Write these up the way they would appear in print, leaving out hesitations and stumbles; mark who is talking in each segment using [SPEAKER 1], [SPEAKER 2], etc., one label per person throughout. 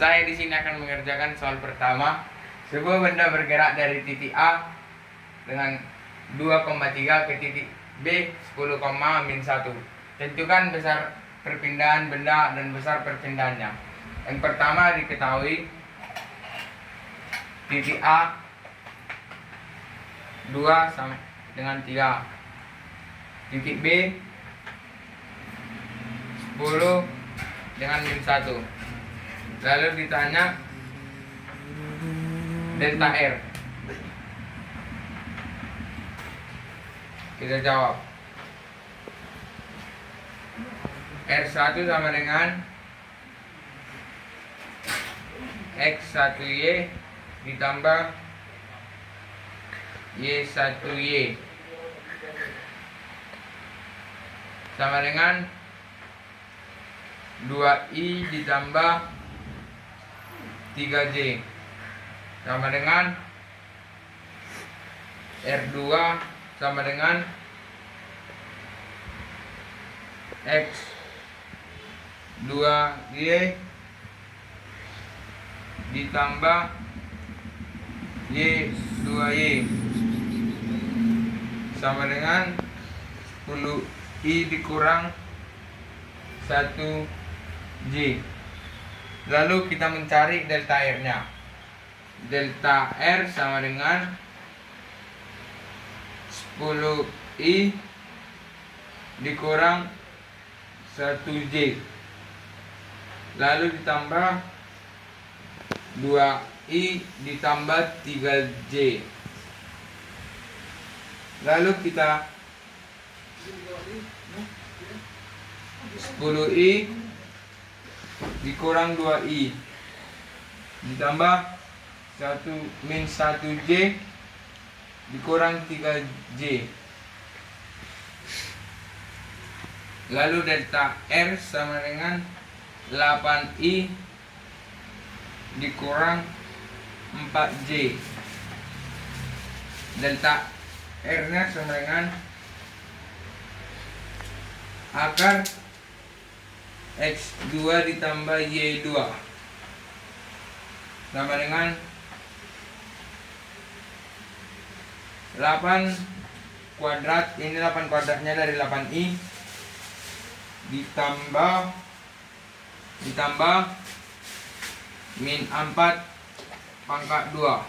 [SPEAKER 1] Saya di sini akan mengerjakan soal pertama. Sebuah benda bergerak dari titik A dengan 2,3 ke titik B 10,-1. Tentukan besar perpindahan benda dan besar perpindahannya. Yang pertama diketahui titik A 2 sama dengan 3. Titik B 10 dengan -1. Lalu ditanya delta R. Kita jawab. R1 sama dengan X1Y ditambah Y1Y sama dengan 2I ditambah 3J sama dengan R2 sama dengan X2Y ditambah Y2Y sama dengan 10I dikurang 1J. Lalu kita mencari delta R-nya. Delta R sama dengan 10I dikurang 1J. Lalu ditambah 2I ditambah 3J. Lalu kita 10I dikurang 2I ditambah 1-1J dikurang 3J. Lalu delta R sama dengan 8I dikurang 4J. Delta R nya sama dengan akar X2 ditambah Y2 sama dengan 8 kuadrat. Ini 8 kuadratnya dari 8I ditambah -4 pangkat 2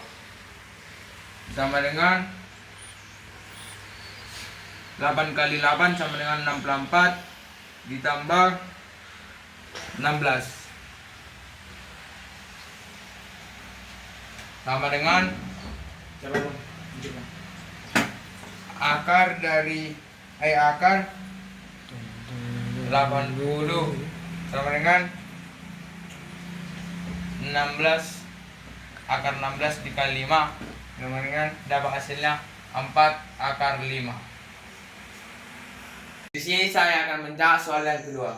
[SPEAKER 1] sama dengan 8 kali 8 sama dengan 64 ditambah 16 sama dengan akar 80 sama dengan 16 akar 16 dikali 5 sama dengan dapat hasilnya 4 akar 5. Di sini saya akan menjawab soal yang kedua.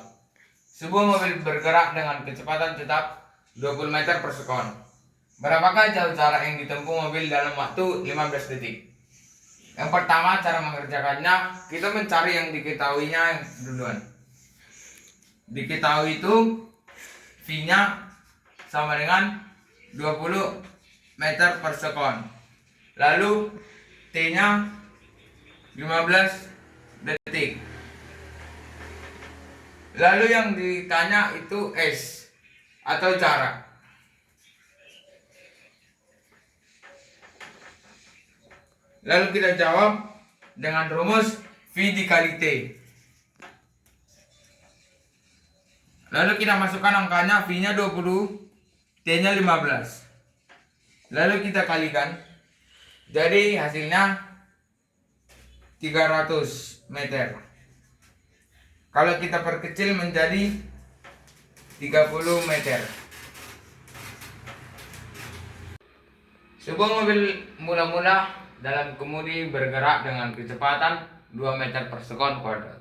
[SPEAKER 1] Sebuah mobil bergerak dengan kecepatan tetap 20 meter per sekon. Berapakah jauh jarak yang ditempuh mobil dalam waktu 15 detik? Yang pertama cara mengerjakannya, kita mencari yang diketahuinya duluan. Diketahui itu V-nya sama dengan 20 meter per sekon. Lalu T-nya 15 detik. Lalu yang ditanya itu S atau jarak. Lalu kita jawab dengan rumus V dikali T. Lalu kita masukkan angkanya, V-nya 20, T-nya 15. Lalu kita kalikan. Jadi hasilnya 300 meter. Kalau kita perkecil menjadi 30 meter. Sebuah mobil mula-mula dalam kemudi bergerak dengan kecepatan 2 meter per sekon kuadrat.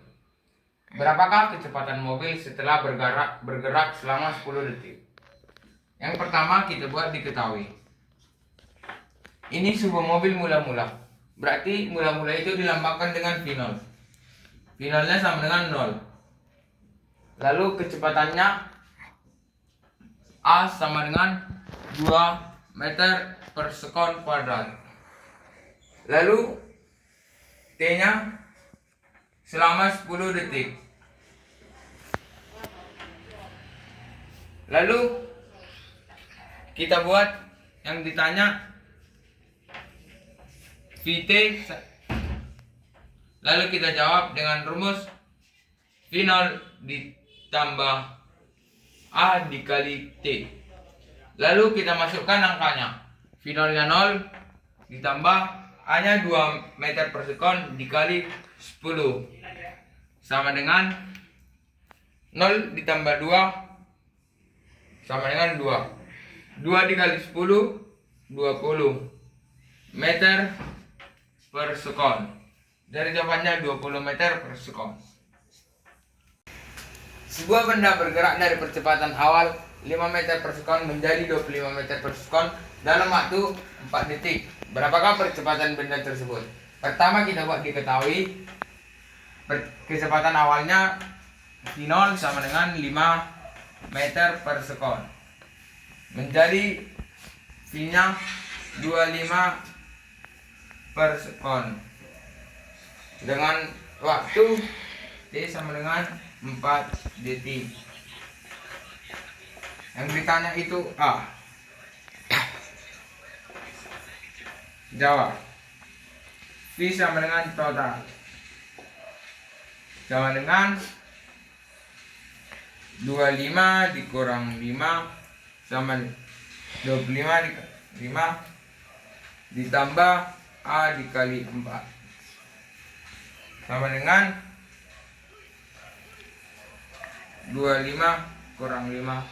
[SPEAKER 1] Berapakah kecepatan mobil setelah bergerak selama 10 detik? Yang pertama kita buat diketahui. Ini sebuah mobil mula-mula. Berarti mula-mula itu dilambangkan dengan V0. V0-nya sama dengan 0. Lalu kecepatannya A sama dengan 2 meter per sekon kuadrat. Lalu T-nya selama 10 detik. Lalu kita buat yang ditanya VT. Lalu kita jawab dengan rumus V0 ditambah A dikali T. Lalu kita masukkan angkanya. V0 nya 0 ditambah A nya 2 meter per sekon dikali 10 sama dengan 0 ditambah 2 sama dengan 2. 2 dikali 10 20 meter per sekon. Dari jawabannya 20 meter per sekon. Sebuah benda bergerak dari percepatan awal 5 meter per sekon menjadi 25 meter per sekon dalam waktu 4 detik. Berapakah percepatan benda tersebut? Pertama kita buat diketahui kecepatan awalnya V0 sama dengan 5 meter per sekon menjadi V-nya 25 per sekon dengan waktu T sama dengan 4 detik. Yang ditanya itu A. Jawab. V sama dengan total sama dengan 25 dikurang 5 sama 25 dikali 5 ditambah A dikali 4 sama dengan 25 kurang 5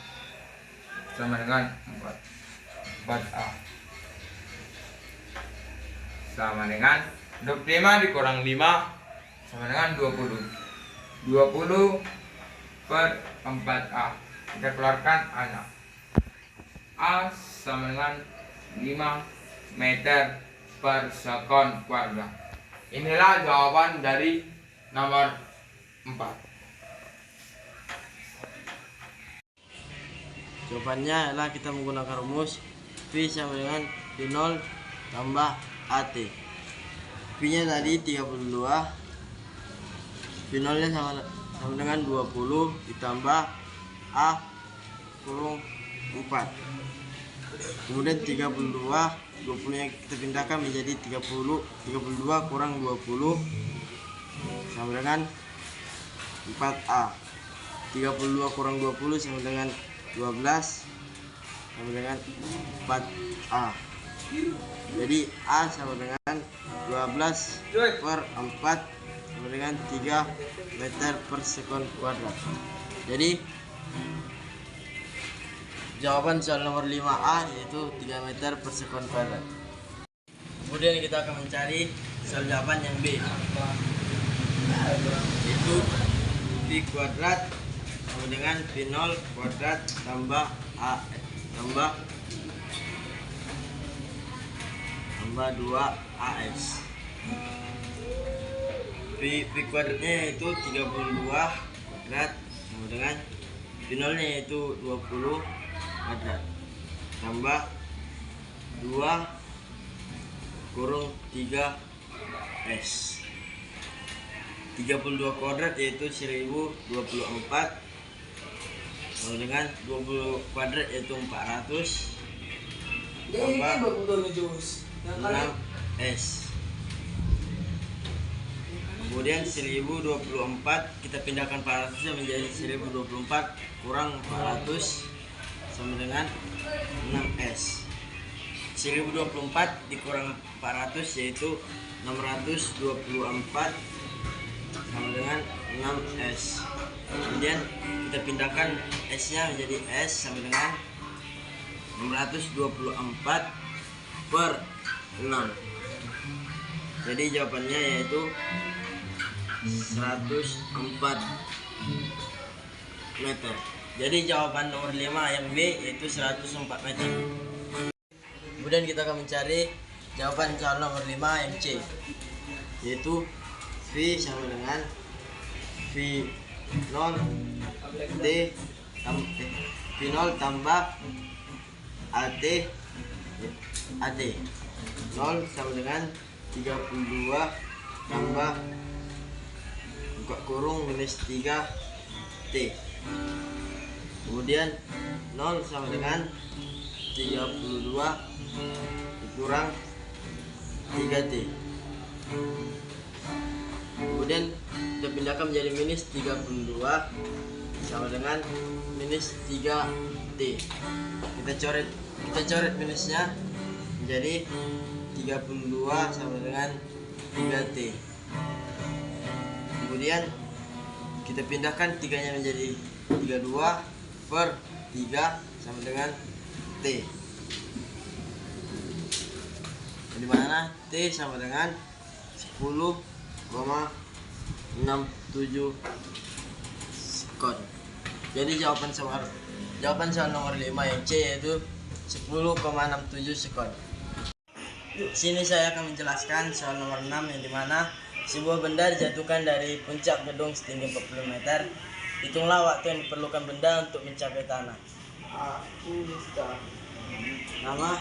[SPEAKER 1] sama dengan 4. 4A sama dengan 25 dikurang 5 sama dengan 20. 20 per 4A. Kita keluarkan A-nya. A sama dengan 5 meter per sekon kuadrat. Inilah jawaban dari nomor 4.
[SPEAKER 2] Jawabannya adalah kita menggunakan rumus V sama dengan V0 tambah AT. V nya tadi 32, V0 nya sama dengan 20 ditambah A kurung 4. Kemudian 32 nya kita pindahkan menjadi 32 kurang 20 sama dengan 4A. 32 kurang 20 sama dengan 12 sama dengan 4A. Jadi A sama dengan 12 per 4 sama dengan 3 meter per sekon kuadrat. Jadi jawaban soal nomor 5A yaitu 3 meter per sekon kuadrat. Kemudian kita akan mencari soal jawaban yang B, yaitu V kuadrat sama dengan V0 kuadrat tambah A tambah 2AX. V kuadratnya yaitu 32 kuadrat sama dengan V0 nya yaitu 20 kuadrat tambah 2 kurung 3S. 32 kuadrat yaitu 1024 sama dengan 20 kuadrat yaitu 400 tambah 6S. Kemudian 1024 kita pindahkan 400 menjadi 1024 kurang 400 sama dengan 6S. 1024 dikurang 400 yaitu 624 sama dengan 6S. Kemudian kita pindahkan S nya menjadi S sama dengan 624 per 6. Jadi jawabannya yaitu 104 meter. Jadi jawaban nomor 5 yang B yaitu 104 meter. Kemudian kita akan mencari jawaban soal nomor 5 yang C, yaitu V sama dengan V0 T V0 tambah AT 0 sama dengan 32 tambah buka kurung minus 3T. Kemudian 0 sama dengan 32 kurang 3T. Kemudian kita pindahkan menjadi minus 32 sama dengan minus 3T. Kita coret minusnya menjadi 32 sama dengan 3T. Kemudian kita pindahkan 3-nya menjadi 32 per 3 sama dengan T, di mana T sama dengan 10,67 sekon. Jadi jawaban soal nomor 5 yang C yaitu 10,67 sekon. Sini saya akan menjelaskan soal nomor 6 yang dimana sebuah benda dijatuhkan dari puncak gedung setinggi 40 meter. Hitunglah waktu yang diperlukan benda untuk mencapai tanah. Nama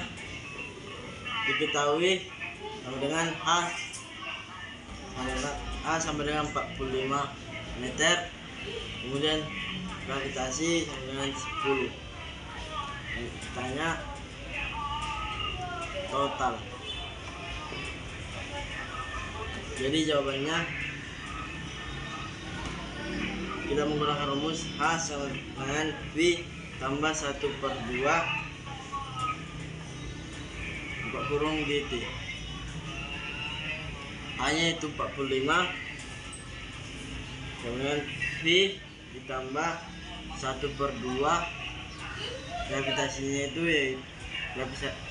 [SPEAKER 2] diketahui sama dengan A sama dengan 45 meter. Kemudian gravitasi sama dengan 10. Tanya total. Jadi jawabannya kita menggunakan rumus H sama dengan V tambah 1/2 buka kurung GT. H-nya itu 45, kemudian V ditambah 1/2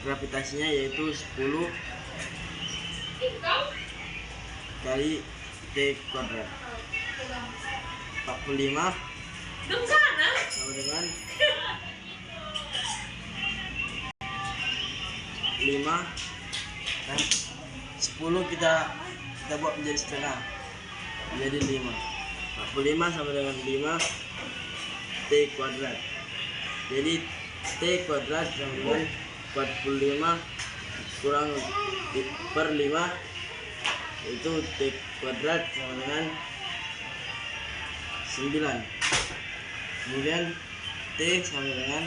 [SPEAKER 2] gravitasinya yaitu 10 kali T kuadrat. 45 sama dengan 5 dan 10 kita buat menjadi setengah menjadi 5. 45 sama dengan 5 T kuadrat. Jadi T kuadrat sama dengan 45 kurang per 5 itu T kuadrat sama dengan 9. Kemudian T sama dengan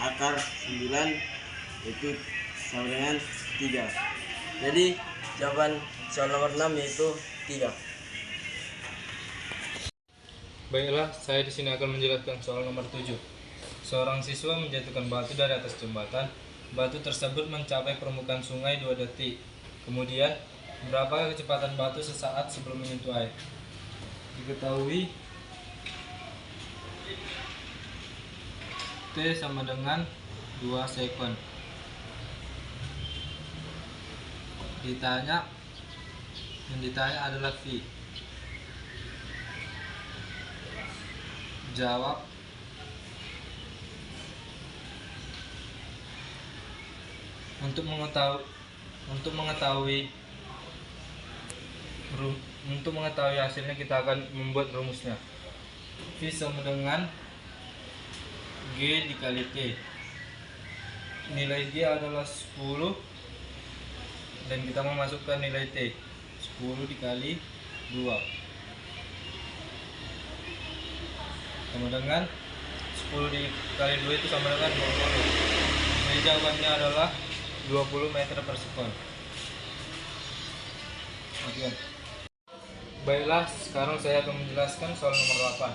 [SPEAKER 2] akar 9 itu sama dengan 3. Jadi jawaban soal nomor 6 yaitu 3.
[SPEAKER 3] Baiklah, saya di sini akan menjelaskan soal nomor 7. Seorang siswa menjatuhkan batu dari atas jembatan. Batu tersebut mencapai permukaan sungai 2 detik. Kemudian, berapa kecepatan batu sesaat sebelum menyentuh air? Diketahui T sama dengan 2 sekon. Yang ditanya adalah V. Jawab. Untuk mengetahui hasilnya kita akan membuat rumusnya. V sama dengan G dikali T. Nilai G adalah 10 dan kita memasukkan nilai T 10 dikali 2 sama dengan 10 dikali 2 itu sama dengan 20. Jadi jawabannya adalah 20 meter per sekon. Oke. Baiklah, sekarang saya akan menjelaskan soal nomor 8.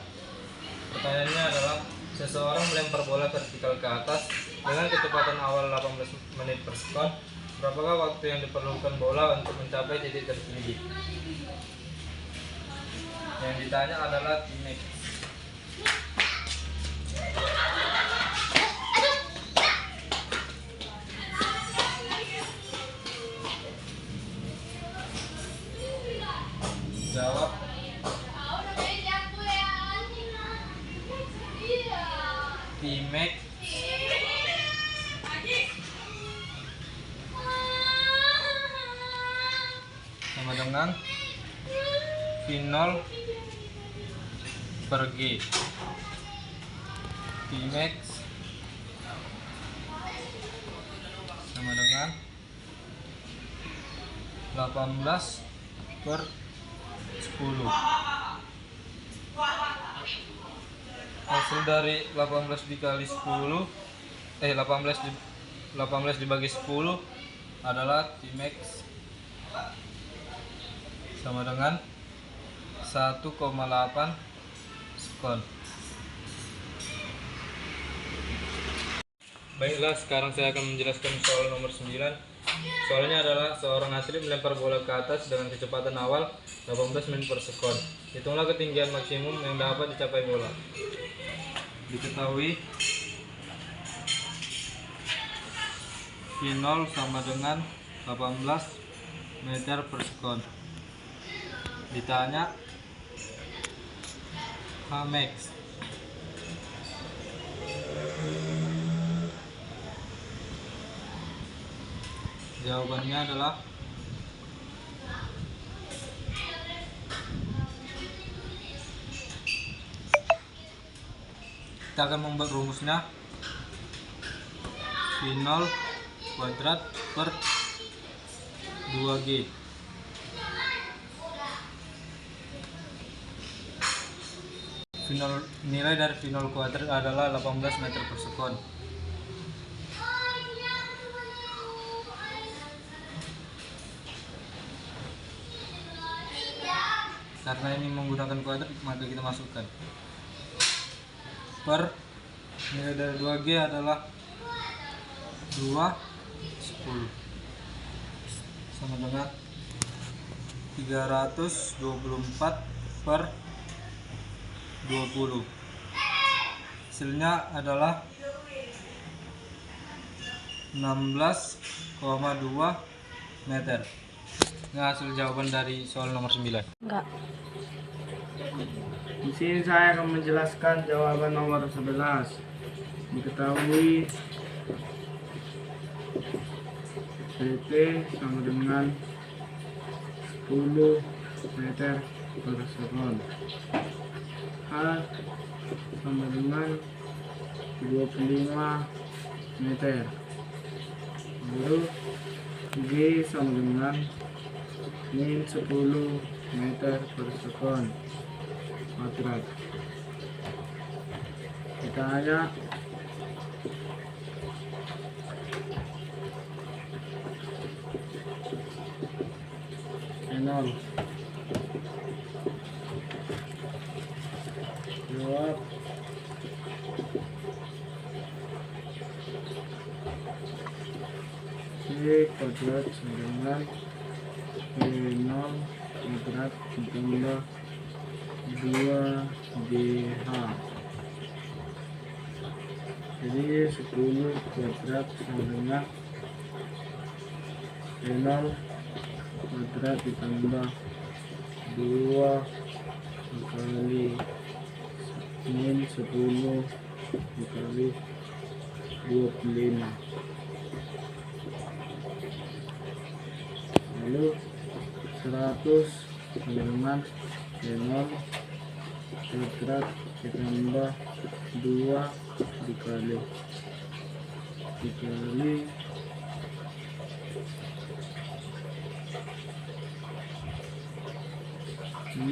[SPEAKER 3] Pertanyaannya adalah seseorang melempar bola vertikal ke atas dengan kecepatan awal 18 menit per sekon. Berapakah waktu yang diperlukan bola untuk mencapai titik tertinggi? Yang ditanya adalah Tmax. Jawab. Tmax sama dengan V0 per G. T-max sama dengan 18 per 10. Hasil dari 18 dikali 10 18 dibagi 10 adalah T-max sama dengan 1,8 sekon. Baiklah, sekarang saya akan menjelaskan soal nomor 9. Soalnya adalah seorang atlet melempar bola ke atas dengan kecepatan awal 18 menit per sekon. Hitunglah ketinggian maksimum yang dapat dicapai bola. Diketahui V0 sama dengan 18 meter per sekon. Ditanya Hmax. Jawabannya adalah kita akan membuat rumusnya V0 kuadrat per 2G. Nilai dari V0 kuadrat adalah 18 meter per sekon. Karena ini menggunakan kuadrat, maka kita masukkan per nilai dari 2G adalah 2 10 sama dengan 324 per 20. Hasilnya adalah 16,2 meter. Nah, hasil jawaban dari soal nomor 9.
[SPEAKER 4] Enggak.
[SPEAKER 5] Di sini saya akan menjelaskan jawaban nomor 11. Diketahui PT sama dengan 10 meter per sekon. H sama dengan 25 meter. Lalu G sama dengan min 10 meter per sekon kuadrat. Ditanya nol. Jawab C kuadrat sama dengan P0 kuadrat ditambah 2GH. Jadi 10 kuadrat sama dengan P0 kuadrat ditambah 2 dikali min 10 dikali 25. Lalu 100 sama dengan P0 kuadrat ditambah 2 dikali 6